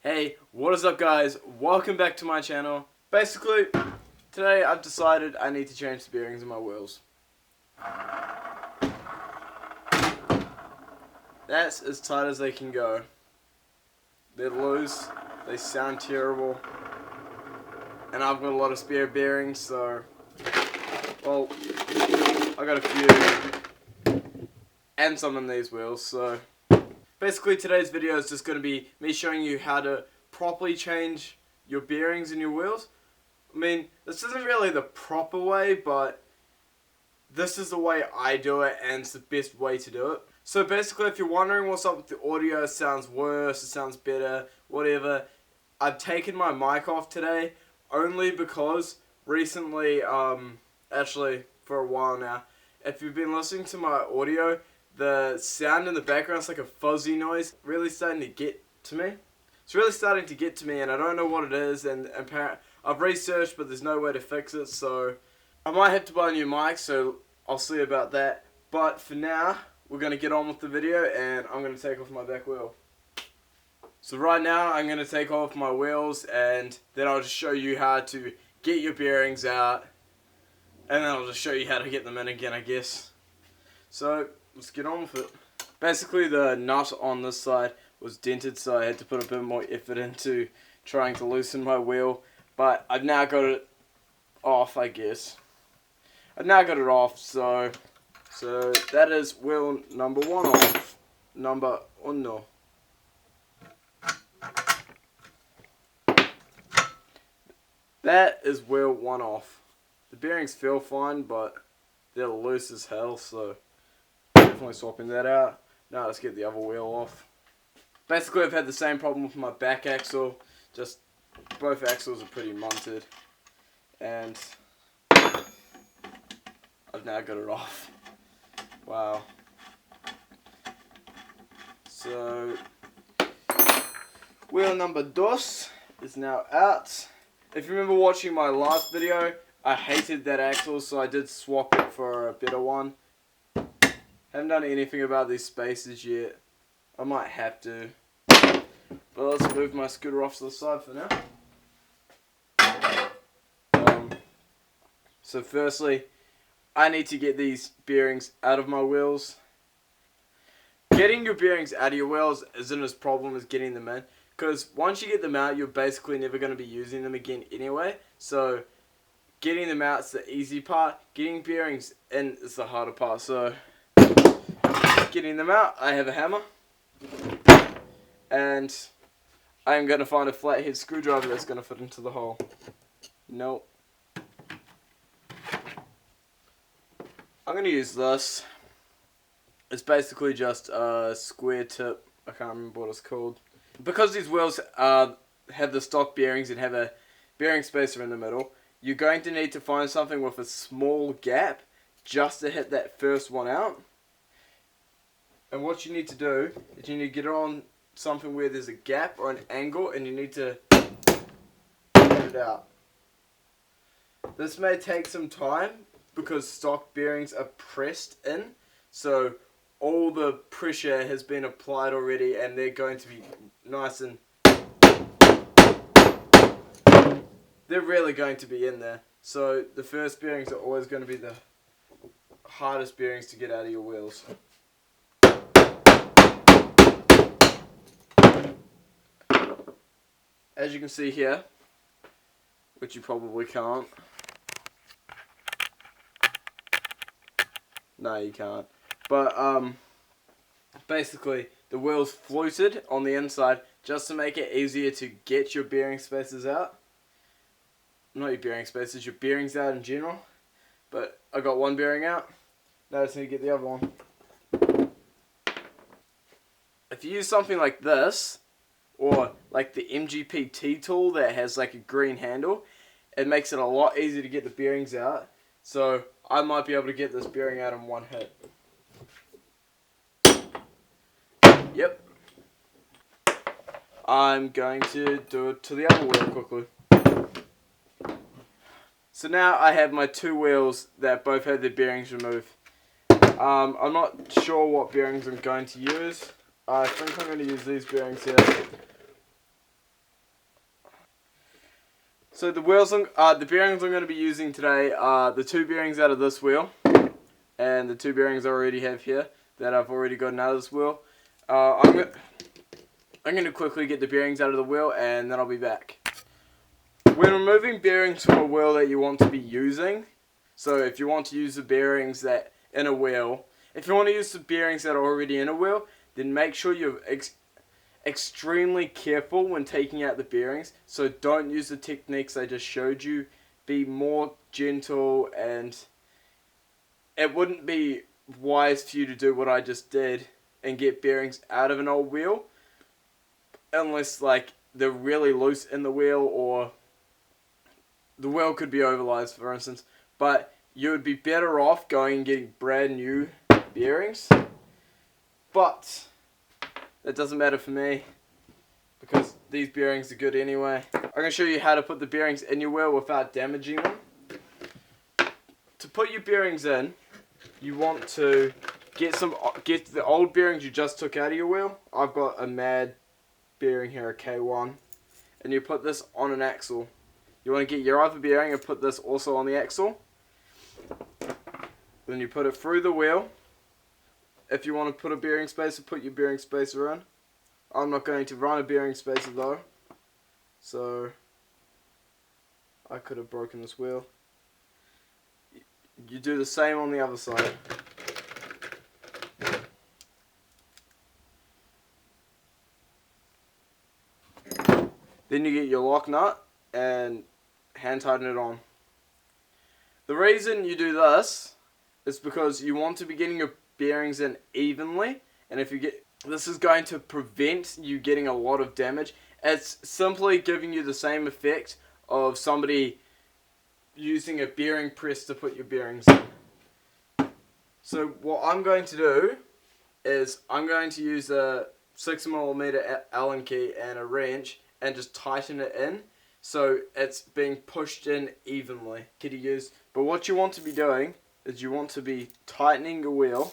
Hey, what is up guys? Welcome back to my channel. Basically, today I've decided I need to change the bearings in my wheels. That's as tight as they can go. They're loose, they sound terrible, and I've got a lot of spare bearings, so, well, I got a few, and some in these wheels, so. Basically today's video is just going to be me showing you how to properly change your bearings in your wheels. I mean, this isn't really the proper way, but this is the way I do it and it's the best way to do it. So basically, if you're wondering what's up with the audio, it sounds worse, it sounds better, whatever, I've taken my mic off today only because recently, actually for a while now, if you've been listening to my audio, the sound in the background is like a fuzzy noise, really starting to get to me. It's really starting to get to me and I don't know what it is, and apparently I've researched but there's no way to fix it, so I might have to buy a new mic, so I'll see about that. But for now, we're going to get on with the video and I'm going to take off my back wheel. So right now I'm going to take off my wheels and then I'll just show you how to get your bearings out and then I'll just show you how to get them in again, I guess. So let's get on with it. Basically the nut on this side was dented, so I had to put a bit more effort into trying to loosen my wheel, but I've now got it off, I guess. I've now got it off, so that is wheel number 1 off. Number uno. That is wheel 1 off. The bearings feel fine, but they're loose as hell, so definitely swapping that out. Now let's get the other wheel off. Basically, I've had the same problem with my back axle. Just both axles are pretty munted, and I've now got it off. Wow. So wheel number dos is now out. If you remember watching my last video, I hated that axle, so I did swap it for a better one. Haven't done anything about these spacers yet. I might have to. But let's move my scooter off to the side for now. So firstly, I need to get these bearings out of my wheels. Getting your bearings out of your wheels isn't as problem as getting them in, because once you get them out, you're basically never going to be using them again anyway. So getting them out is the easy part. Getting bearings in is the harder part. So getting them out, I have a hammer, and I'm going to find a flathead screwdriver that's going to fit into the hole. Nope. I'm going to use this. It's basically just a square tip. I can't remember what it's called. Because these wheels have the stock bearings and have a bearing spacer in the middle, you're going to need to find something with a small gap just to hit that first one out. And what you need to do is you need to get it on something where there's a gap or an angle, and you need to get it out. This may take some time because stock bearings are pressed in, so all the pressure has been applied already and they're going to be nice and they're really going to be in there. So the first bearings are always going to be the hardest bearings to get out of your wheels. As you can see here, which you probably can't. No, you can't. But basically the wheel's fluted on the inside just to make it easier to get your bearing spacers out. Not your bearing spacers, your bearings out in general. But I got one bearing out. Now I just need to get the other one. If you use something like this, or like the MGP T-tool that has like a green handle, it makes it a lot easier to get the bearings out. So I might be able to get this bearing out in one hit. Yep. I'm going to do it to the other wheel quickly. So now I have my two wheels that both had their bearings removed. I'm not sure what bearings I'm going to use. I think I'm going to use these bearings here. So the bearings I'm going to be using today are the 2 bearings out of this wheel, and the 2 bearings I already have here that I've already gotten out of this wheel. I'm going to quickly get the bearings out of the wheel, and then I'll be back. When removing bearings from a wheel that you want to be using, so if you want to use the bearings that in a wheel, if you want to use the bearings that are already in a wheel, then make sure you're extremely careful when taking out the bearings. So don't use the techniques I just showed you. Be more gentle, and it wouldn't be wise for you to do what I just did and get bearings out of an old wheel unless like they're really loose in the wheel, or the wheel could be oversized, for instance. But you would be better off going and getting brand new bearings. But that doesn't matter for me, because these bearings are good anyway. I'm going to show you how to put the bearings in your wheel without damaging them. To put your bearings in, you want to get the old bearings you just took out of your wheel. I've got a MAD bearing here, a K1, and you put this on an axle. You want to get your other bearing and put this also on the axle. Then you put it through the wheel. If you want to put a bearing spacer, put your bearing spacer in. I'm not going to run a bearing spacer though, so I could have broken this wheel. You do the same on the other side. Then you get your lock nut and hand tighten it on. The reason you do this is because you want to be getting your bearings in evenly, and this is going to prevent you getting a lot of damage. It's simply giving you the same effect of somebody using a bearing press to put your bearings in. So what I'm going to do is I'm going to use a 6mm Allen key and a wrench and just tighten it in so it's being pushed in evenly. But what you want to be doing is you want to be tightening the wheel,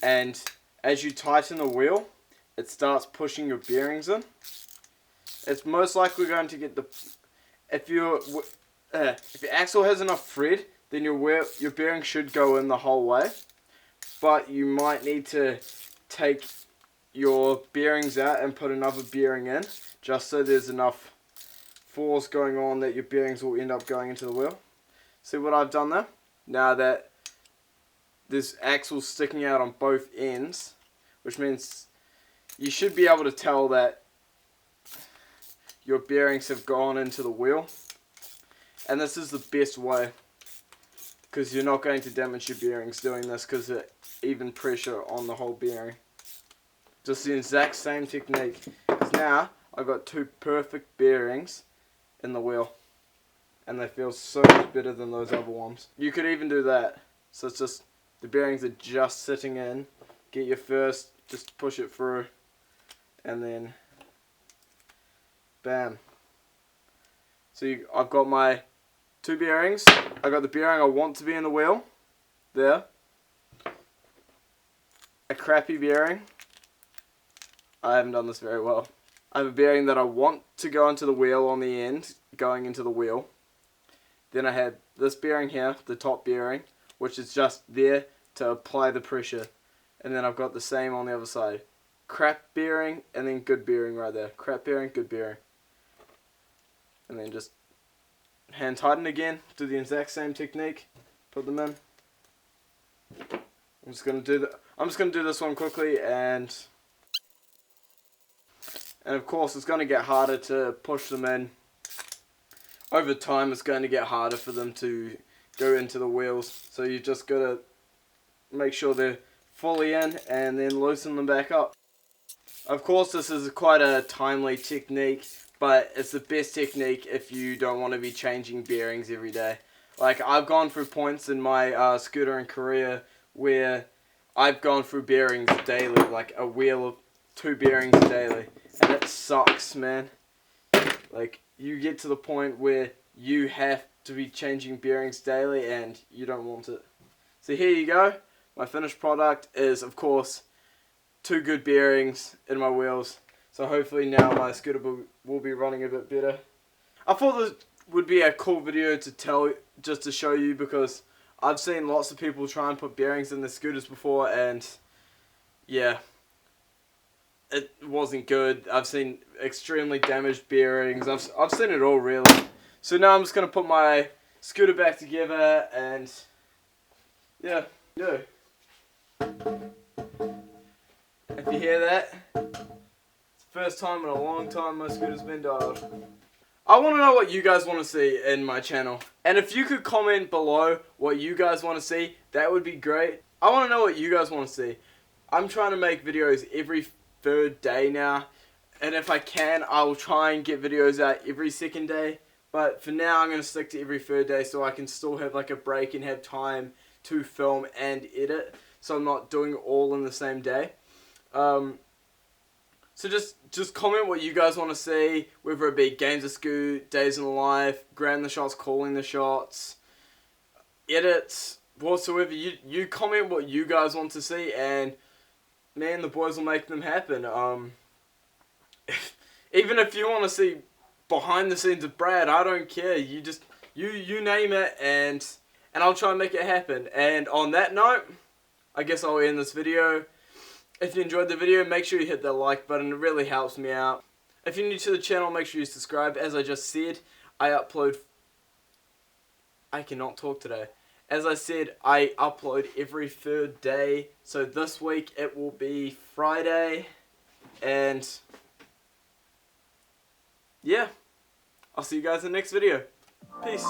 and as you tighten the wheel, it starts pushing your bearings in. It's most likely going to get if your axle has enough thread, then your bearing should go in the whole way. But you might need to take your bearings out and put another bearing in, just so there's enough force going on that your bearings will end up going into the wheel. See what I've done there? Now that this axle's sticking out on both ends, which means you should be able to tell that your bearings have gone into the wheel. And this is the best way, because you're not going to damage your bearings doing this, because it's even pressure on the whole bearing. Just the exact same technique. Because now I've got 2 perfect bearings in the wheel, and they feel so much better than those other ones. You could even do that. So it's just, the bearings are just sitting in. Get your first, just push it through, and then bam. So I've got my 2 bearings. I got the bearing I want to be in the wheel there. A crappy bearing. I haven't done this very well. I have a bearing that I want to go into the wheel on the end, going into the wheel. Then I have this bearing here, the top bearing, which is just there to apply the pressure. And then I've got the same on the other side. Crap bearing, and then good bearing right there. Crap bearing, good bearing. And then just hand tighten again, do the exact same technique, put them in. I'm just gonna do this one quickly, and of course it's gonna get harder to push them in. Over time it's going to get harder for them to go into the wheels, so you just gotta make sure they're fully in and then loosen them back up. Of course this is quite a timely technique, but it's the best technique if you don't want to be changing bearings every day. Like, I've gone through points in my scootering career where I've gone through bearings daily, like a wheel of 2 bearings daily, and it sucks, man. Like, you get to the point where you have to be changing bearings daily and you don't want it. So here you go. My finished product is, of course, 2 good bearings in my wheels. So hopefully now my scooter will be running a bit better. I thought this would be a cool video to just to show you, because I've seen lots of people try and put bearings in their scooters before, and yeah, it wasn't good. I've seen extremely damaged bearings. I've seen it all, really. So now I'm just gonna put my scooter back together, and yeah. If you hear that, it's the first time in a long time my scooter's been dialed. I want to know what you guys want to see in my channel. And if you could comment below what you guys want to see, that would be great. I want to know what you guys want to see. I'm trying to make videos every third day now. And if I can, I will try and get videos out every second day. But for now, I'm going to stick to every third day so I can still have like a break and have time to film and edit. So I'm not doing it all in the same day. So just comment what you guys want to see, whether it be games of Scoot, days in the life, ground the shots, calling the shots, edits, whatsoever. You comment what you guys want to see, and man, the boys will make them happen. Even if you want to see behind the scenes of Brad, I don't care. You just you name it, and I'll try and make it happen. And on that note, I guess I'll end this video. If you enjoyed the video, make sure you hit that like button. It really helps me out. If you're new to the channel, make sure you subscribe. As I just said, I cannot talk today. As I said, I upload every third day. So this week it will be Friday. And yeah, I'll see you guys in the next video. Peace.